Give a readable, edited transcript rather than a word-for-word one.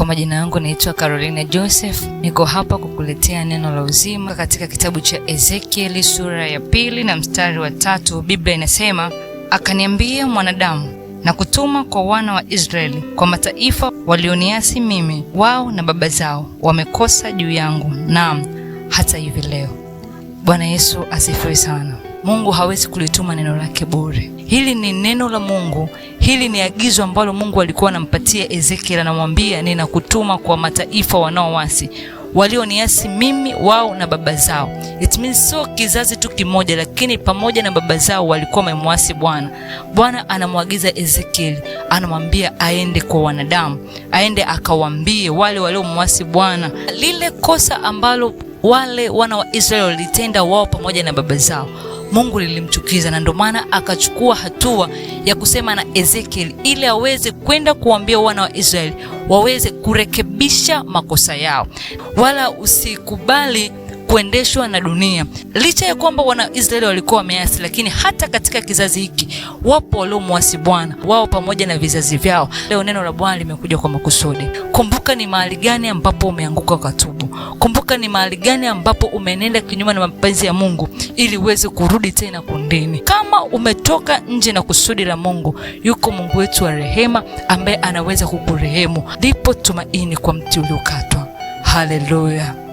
Kwa majina yangu naitwa Carolina Joseph. Niko hapa kukuletea neno la uzima katika kitabu cha Ezekieli sura ya 2 na mstari wa 3. Biblia inasema, akaniambia, mwanadamu, na kutuma kwa wana wa Israeli, kwa mataifa walioniasi mimi, wao na baba zao wamekosa juu yangu, naam hata hivi leo. Bwana Yesu asifiwe sana. Mungu hawezi kulituma neno lake bure. Hili ni neno la Mungu. Hili ni agizo ambalo Mungu alikuwa anampatia Ezekiel, anamwambia ninakutuma kwa mataifa wanaoasi, walioniasi mimi, wao na baba zao. It means sio kizazi tu kimoja, lakini pamoja na baba zao walikuwa wamemwasi Bwana. Bwana anamwagiza Ezekiel, anamwambia aende kwa wanadamu, aende akawaambie wale waliomwasi Bwana lile kosa ambalo wale wana wa Israeli walitenda wao pamoja na baba zao. Mungu lilimchukiza, na ndio maana akachukua hatua ya kusema na Ezekiel ili aweze kwenda kuambia wana wa Israeli waweze kurekebisha makosa yao. Wala usikubali kuendeshwa na dunia. Licha ya kwamba wana Israeli walikuwa wameasi, lakini hata katika kizazi hiki wapo waliomwasi Bwana, wao pamoja na vizazi vyao. Leo neno la Bwana limekuja kwa makusudi. Kumbuka ni mahali gani ambapo umeanguka ukatubu. Kumbuka ni mahali gani ambapo umenenda kinyume na mapenzi ya Mungu ili uweze kurudi tena kundini. Kama umetoka nje na kusudi la Mungu, yuko Mungu wetu wa rehema ambaye anaweza kukurehemu. Ndipo tumaini kwa mti uliokatwa. Haleluya.